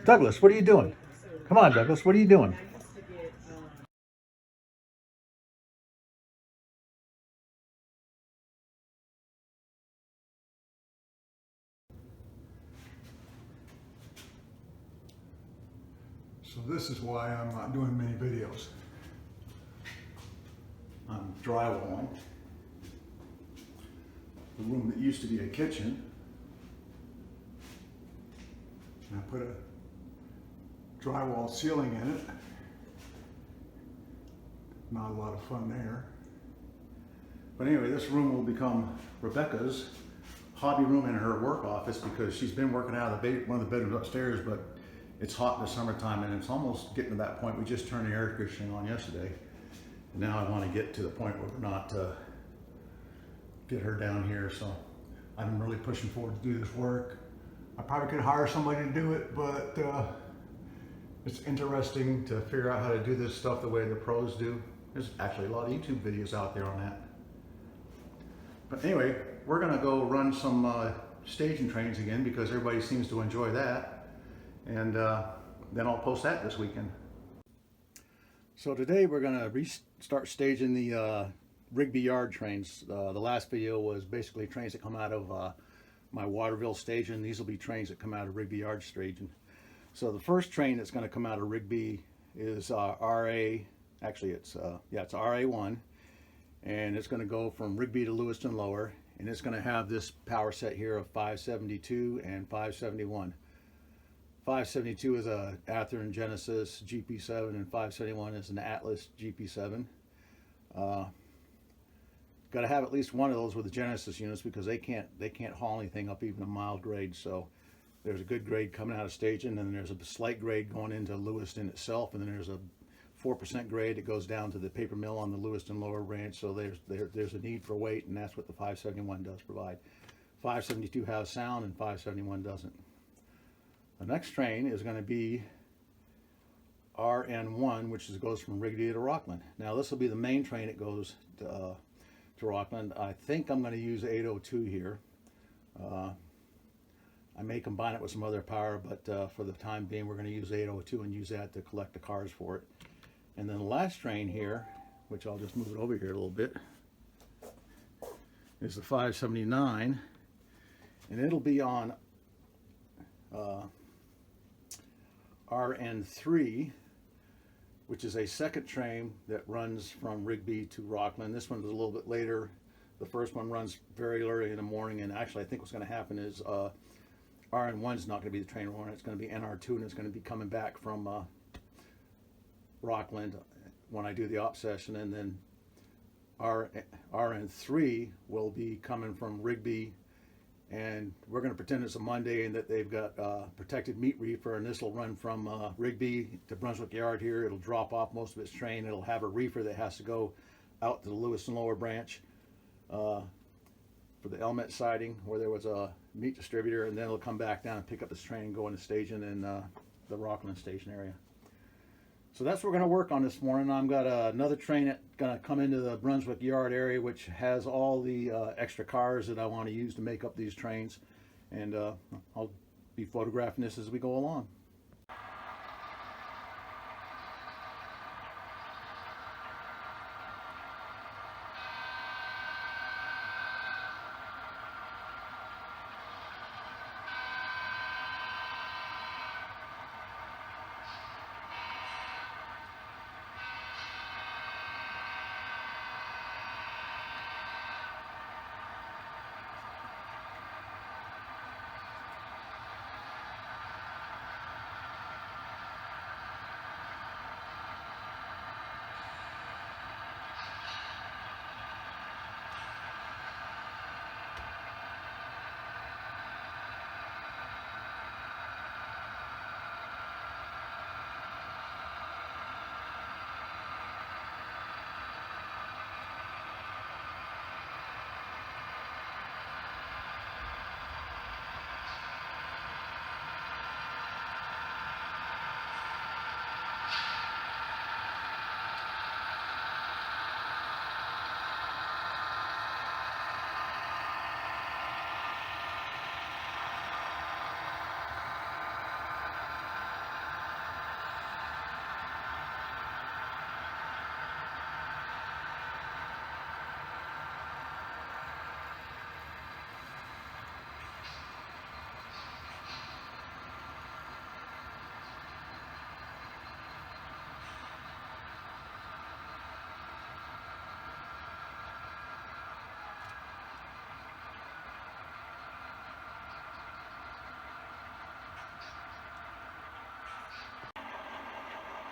Douglas, what are you doing? Come on, Douglas, what are you doing? So this is why I'm not doing many videos. I'm drywalling the room that used to be a kitchen. And I put a drywall ceiling in it. Not a lot of fun there. But anyway, this room will become Rebecca's hobby room and her work office because she's been working out of one of the bedrooms upstairs, but it's hot in the summertime and it's almost getting to that point. We just turned the air conditioning on yesterday. And now I want to get to the point where we're not get her down here. So I'm really pushing forward to do this work. I probably could hire somebody to do it, but it's interesting to figure out how to do this stuff the way the pros do. There's actually a lot of YouTube videos out there on that. But anyway, we're gonna go run some staging trains again because everybody seems to enjoy that. And then I'll post that this weekend. So today we're gonna start staging the Rigby yard trains. The last video was basically trains that come out of my Waterville staging. These will be trains that come out of Rigby yard staging. So the first train that's gonna come out of Rigby is RA, actually it's RA1. And it's going to go from Rigby to Lewiston Lower, and it's going to have this power set here of 572 and 571. 572 is a Athearn Genesis GP7, and 571 is an Atlas GP7. Got to have at least one of those with the Genesis units because they can't haul anything up even a mild grade. So there's a good grade coming out of staging, and then there's a slight grade going into Lewiston itself, and then there's a 4% grade that goes down to the paper mill on the Lewiston Lower Branch. So there's a need for weight, and that's what the 571 does provide. 572 has sound and 571 doesn't. The next train is going to be RN1, which goes from Rigby to Rockland. Now this will be the main train that goes to Rockland. I think I'm going to use 802 here. I may combine it with some other power, but for the time being we're going to use 802 and use that to collect the cars for it. And then the last train here, which I'll just move it over here a little bit, is the 579, and it'll be on RN3, which is a second train that runs from Rigby to Rockland. This one's a little bit later. The first one runs very early in the morning, and actually I think what's going to happen is RN1 is not going to be the train running. It's going to be NR2, and it's going to be coming back from Rockland when I do the op session, and then RN3 will be coming from Rigby, and we're going to pretend it's a Monday and that they've got protected meat reefer, and this will run from Rigby to Brunswick Yard here. It'll drop off most of its train. It'll have a reefer that has to go out to the Lewiston Lower Branch for the Elmet siding where there was a meat distributor, and then it'll come back down and pick up this train and go into staging in the Rockland station area. So that's what we're going to work on this morning. I've got another train that's going to come into the Brunswick Yard area, which has all the extra cars that I want to use to make up these trains. And I'll be photographing this as we go along.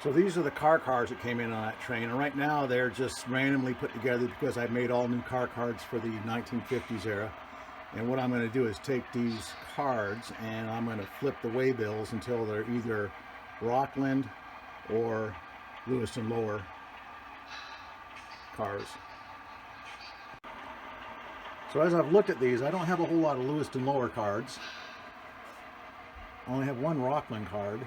So these are the car cards that came in on that train, and right now they're just randomly put together because I've made all new car cards for the 1950s era. And what I'm going to do is take these cards and I'm going to flip the waybills until they're either Rockland or Lewiston Lower cars. So as I've looked at these, I don't have a whole lot of Lewiston Lower cards. I only have one Rockland card.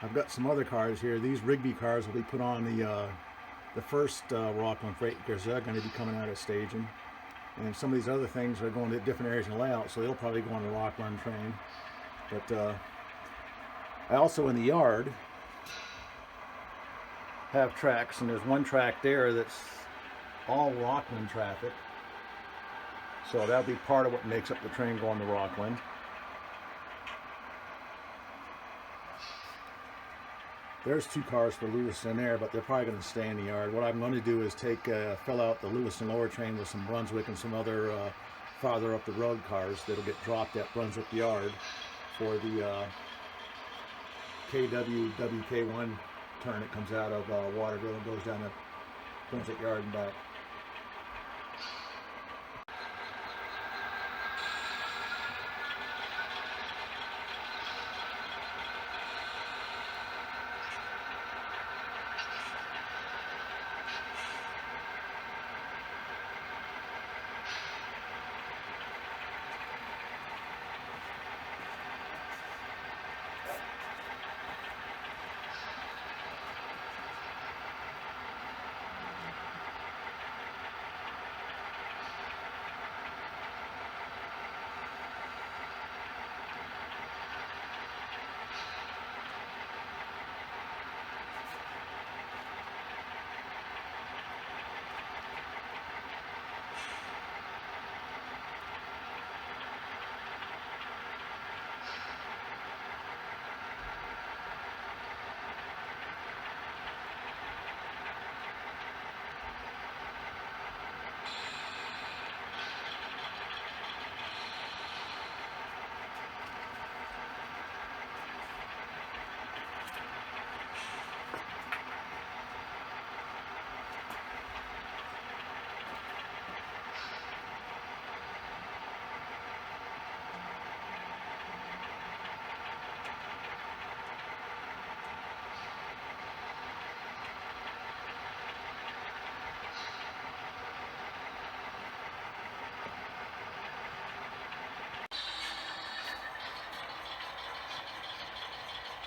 I've got some other cars here. These Rigby cars will be put on the first Rockland freight because they're going to be coming out of staging. And some of these other things are going to different areas in the layout, so they'll probably go on the Rockland train. But I also, in the yard, have tracks, and there's one track there that's all Rockland traffic. So that'll be part of what makes up the train going to Rockland. There's two cars for Lewiston there, but they're probably going to stay in the yard. What I'm going to do is fill out the Lewiston Lower train with some Brunswick and some other farther up the road cars that'll get dropped at Brunswick Yard for the WK1 turn that comes out of Waterville and goes down to Brunswick Yard and back.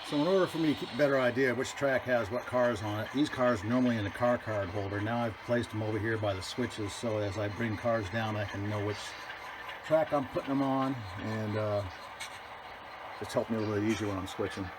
So in order for me to keep a better idea of which track has what cars on it, these cars are normally in the car card holder. Now I've placed them over here by the switches, so as I bring cars down I can know which track I'm putting them on, and it's helped me a little bit easier when I'm switching.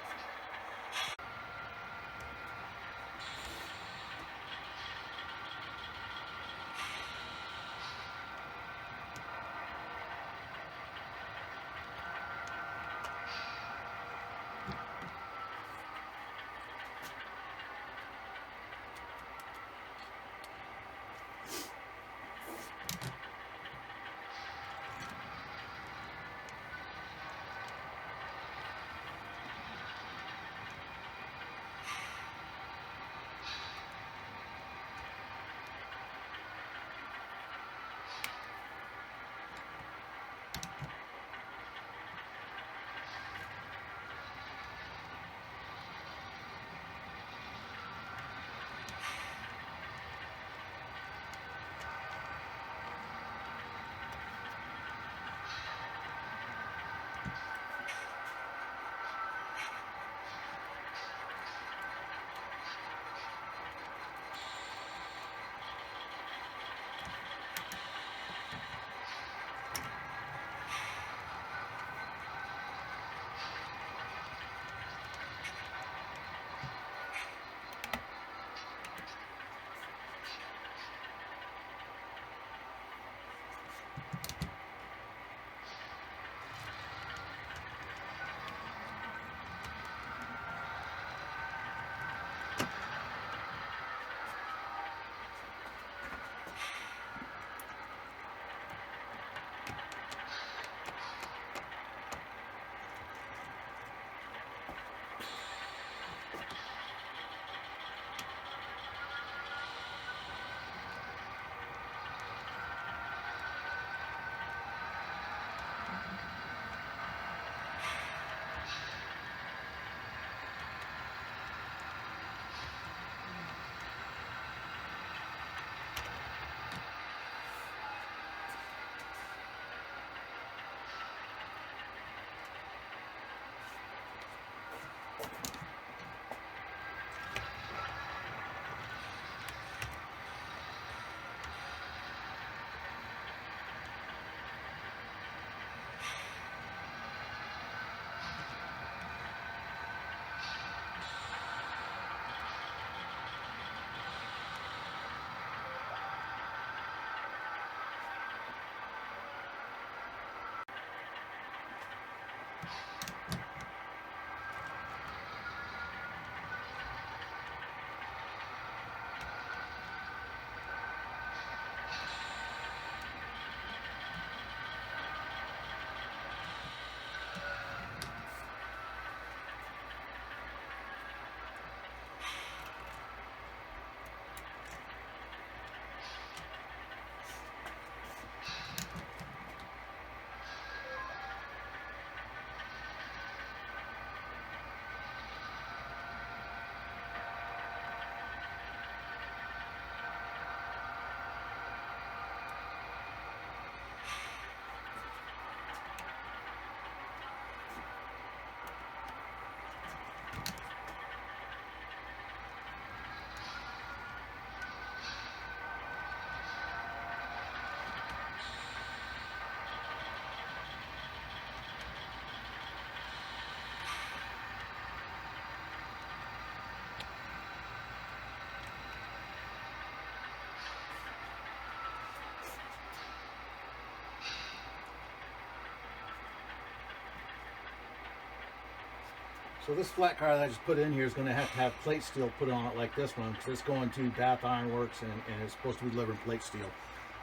So this flat car that I just put in here is going to have plate steel put on it like this one, because it's going to Bath Iron Works, and it's supposed to be delivering plate steel.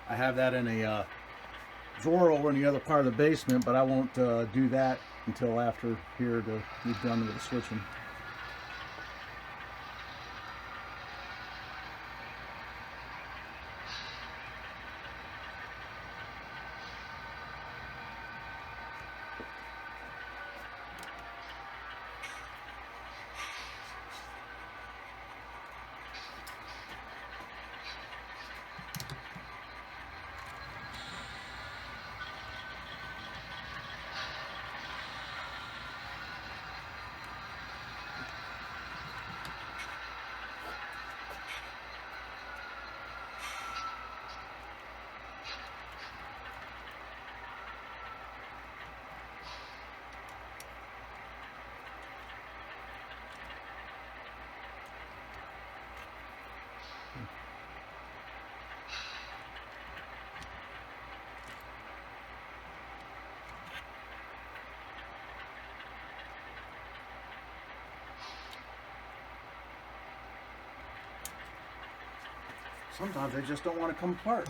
I have that in a drawer over in the other part of the basement, but I won't do that until after here to be done with the switching. Sometimes they just don't want to come apart.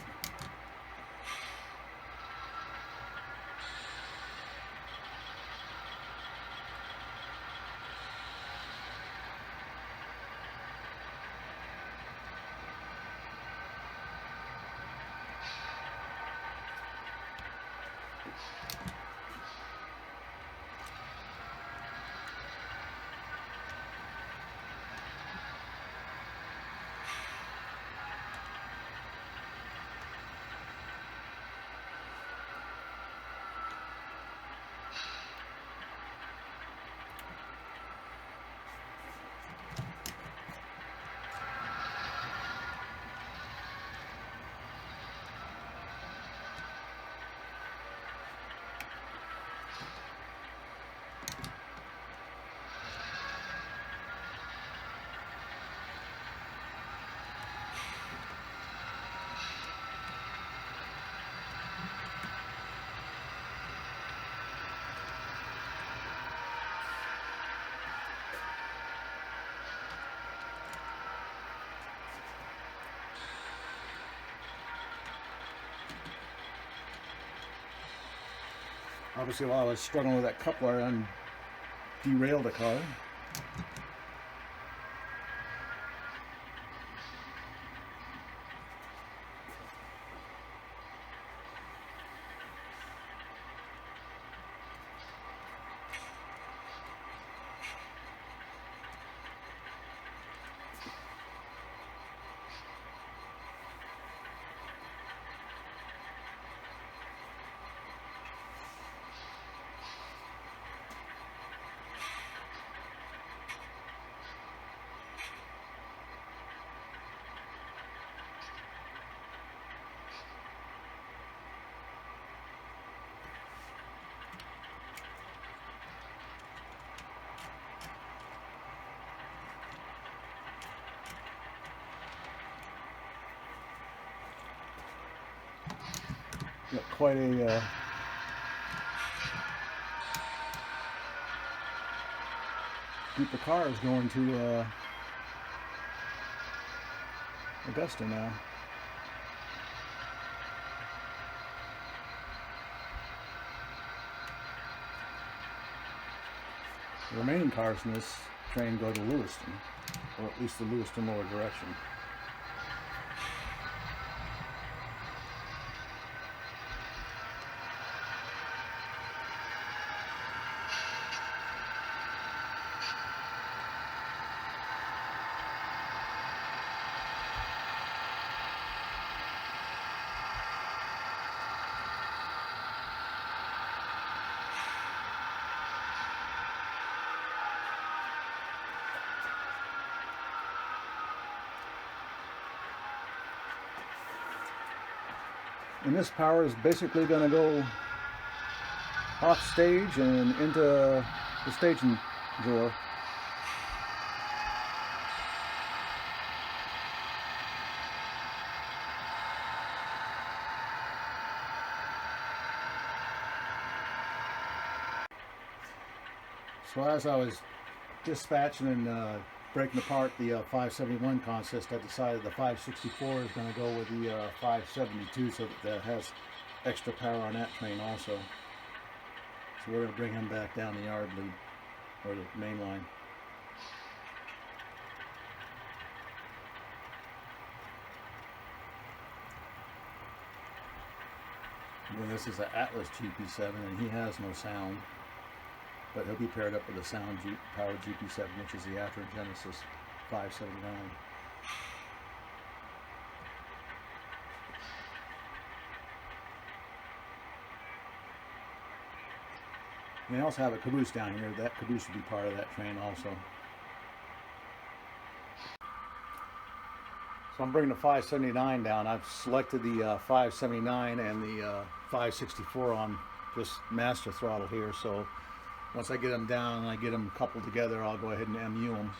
Obviously, while I was struggling with that coupler, I derailed the car. Got quite a group of cars going to Augusta now. The remaining cars in this train go to Lewiston, or at least the Lewiston lower direction. And this power is basically going to go off stage and into the staging drawer. So as I was dispatching and breaking apart the 571 consist, I decided the 564 is going to go with the 572 so that has extra power on that train also. So we're going to bring him back down the yard lead, or the main line. And this is an Atlas GP7 and he has no sound, but he'll be paired up with a sound powered GP7, which is the After Genesis 579. And they also have a caboose down here. That caboose will be part of that train also. So I'm bringing the 579 down. I've selected the 579 and the 564 on this master throttle here. So once I get them down and I get them coupled together, I'll go ahead and MU them.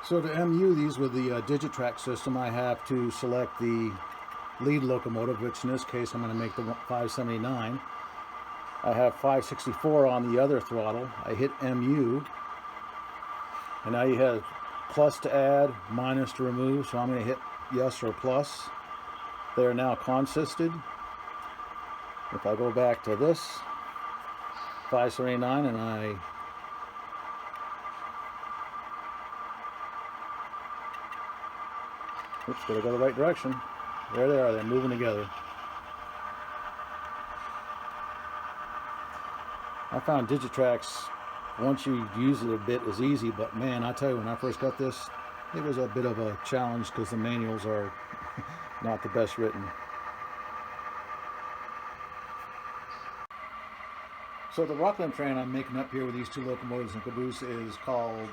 So to MU these with the Digitrax system, I have to select the lead locomotive, which in this case I'm going to make the 579. I have 564 on the other throttle. I hit MU, and now you have plus to add, minus to remove, so I'm going to hit yes or plus. They are now consisted. If I go back to this 579 and I oops, gotta go the right direction. There they are, they're moving together. I found Digitrax, once you use it a bit, is easy, but man, I tell you, when I first got this, it was a bit of a challenge because the manuals are not the best written. So the Rockland train I'm making up here with these two locomotives and caboose is called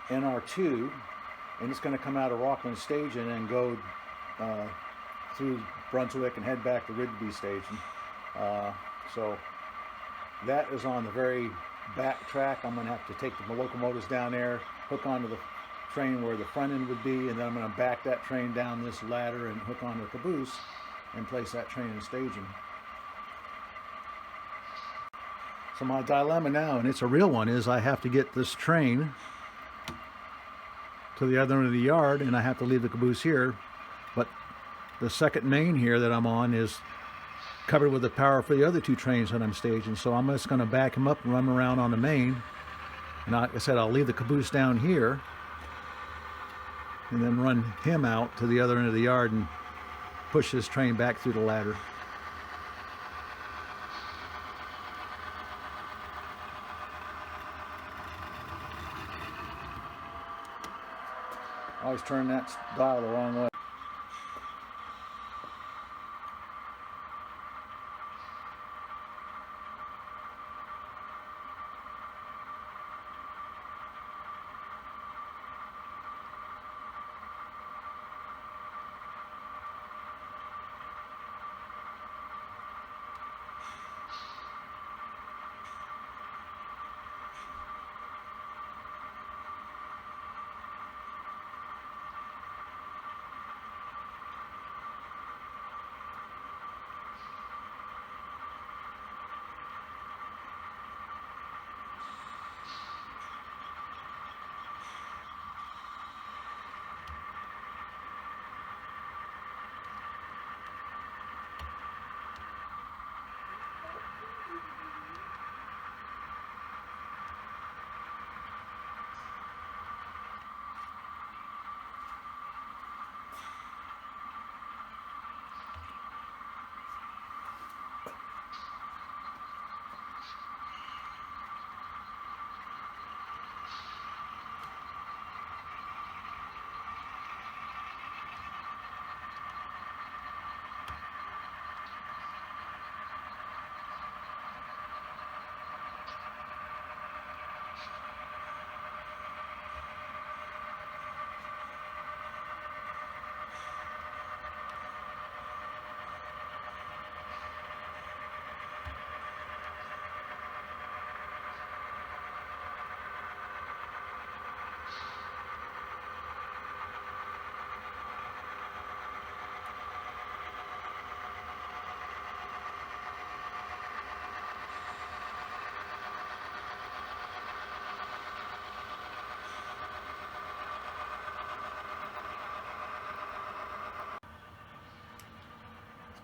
NR2. And it's going to come out of Rockland Station and go through Brunswick and head back to Rigby Station. So that is on the very back track. I'm going to have to take the locomotives down there, hook onto the train where the front end would be, and then I'm going to back that train down this ladder and hook onto the caboose and place that train in staging. So my dilemma now, and it's a real one, is I have to get this train to the other end of the yard, and I have to leave the caboose here, but the second main here that I'm on is covered with the power for the other two trains that I'm staging, so I'm just going to back him up and run around on the main, and like I said, I'll leave the caboose down here and then run him out to the other end of the yard and push this train back through the ladder. I always turn that dial the wrong way.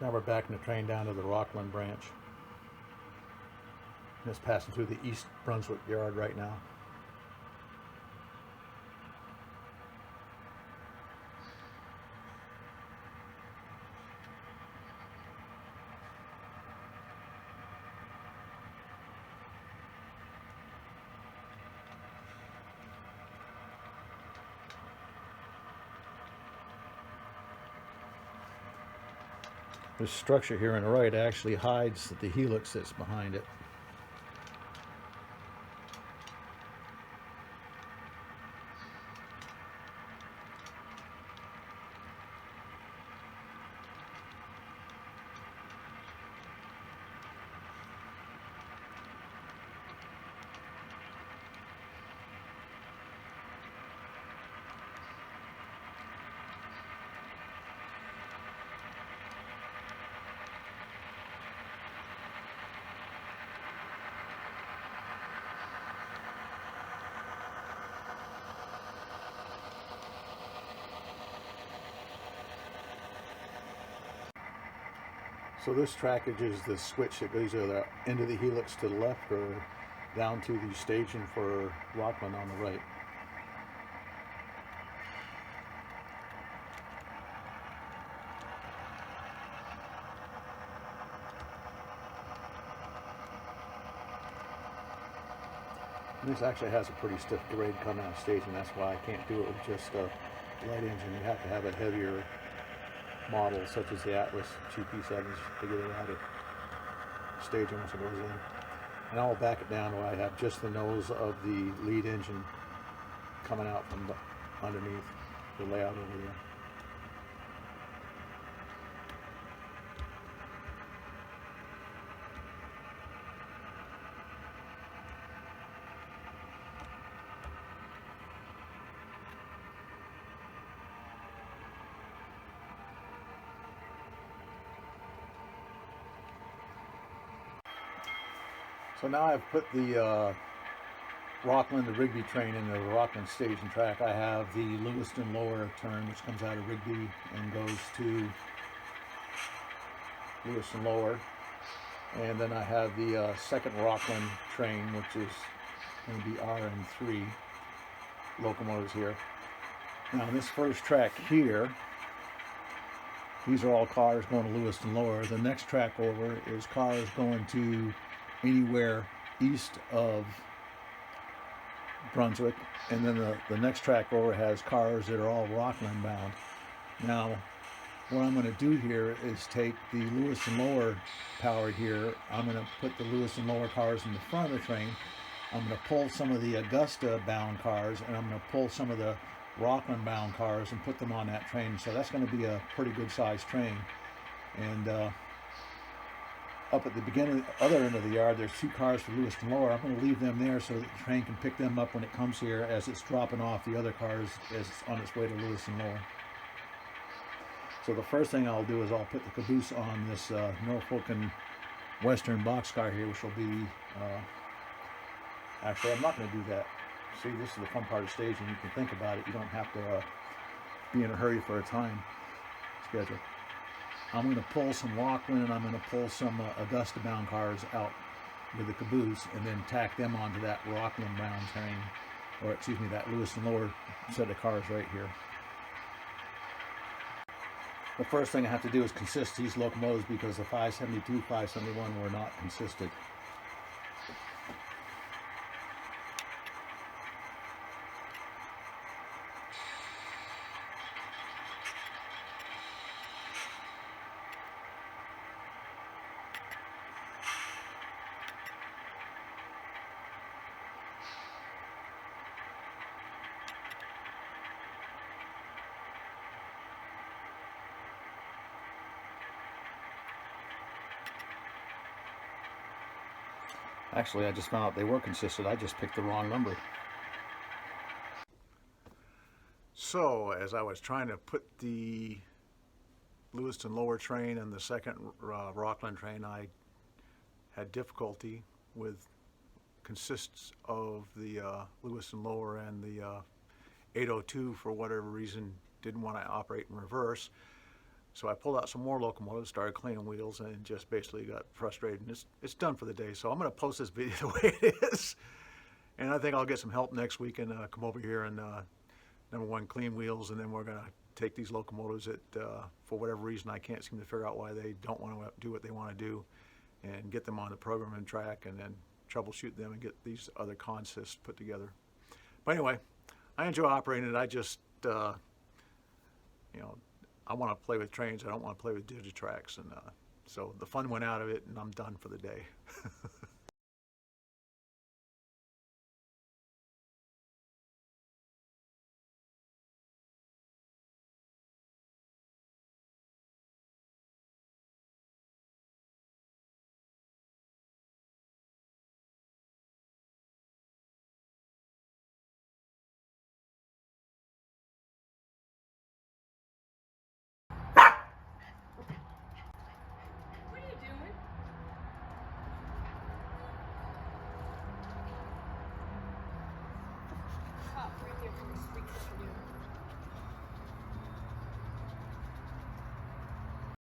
Now we're backing the train down to the Rockland branch. And it's passing through the East Brunswick yard right now. This structure here on the right actually hides the helix that's behind it. So this trackage is the switch that goes either into the helix to the left or down to the station for Rockland on the right. And this actually has a pretty stiff grade coming out of station. That's why I can't do it with just a light engine. You have to have a heavier model such as the Atlas GP7s to get it out of staging once it goes in. And I'll back it down where I have just the nose of the lead engine coming out from underneath the layout over there. So now I've put the Rockland to Rigby train in the Rockland stage and track. I have the Lewiston Lower turn, which comes out of Rigby and goes to Lewiston Lower. And then I have the second Rockland train, which is going to be RN3 locomotives here. Now this first track here, these are all cars going to Lewiston Lower. The next track over is cars going to anywhere east of Brunswick, and then the next track over has cars that are all Rockland bound. Now what I'm going to do here is take the Lewiston Lower power here. I'm going to put the Lewiston Lower cars in the front of the train. I'm going to pull some of the Augusta bound cars, and I'm going to pull some of the Rockland bound cars and put them on that train. So that's going to be a pretty good sized train. And up at the beginning, other end of the yard, there's two cars for Lewiston Lower. I'm going to leave them there so that the train can pick them up when it comes here as it's dropping off the other cars as it's on its way to Lewiston Lower. So the first thing I'll do is I'll put the caboose on this Norfolk and Western boxcar here, which will be, actually I'm not going to do that. See, this is the fun part of staging. You can think about it. You don't have to be in a hurry for a time schedule. I'm going to pull some Rockland and I'm going to pull some Augusta bound cars out with the caboose and then tack them onto that Rockland bound train, or excuse me, that Lewiston Lower set of cars right here. The first thing I have to do is consist these locomotives because the 572, 571 were not consisted. Actually, I just found out they were consistent. I just picked the wrong number. So, as I was trying to put the Lewiston Lower train and the second Rockland train, I had difficulty with consists of the Lewiston Lower and the 802 for whatever reason didn't want to operate in reverse. So I pulled out some more locomotives, started cleaning wheels, and just basically got frustrated. And it's done for the day. So I'm going to post this video the way it is. And I think I'll get some help next week and come over here and, number one, clean wheels. And then we're going to take these locomotives that, for whatever reason, I can't seem to figure out why they don't want to do what they want to do, and get them on the programming track and then troubleshoot them and get these other consists put together. But anyway, I enjoy operating it. I just, I want to play with trains. I don't want to play with Digitrax. And so the fun went out of it, and I'm done for the day. What are you doing? Stop right there for a sweet what you're doing.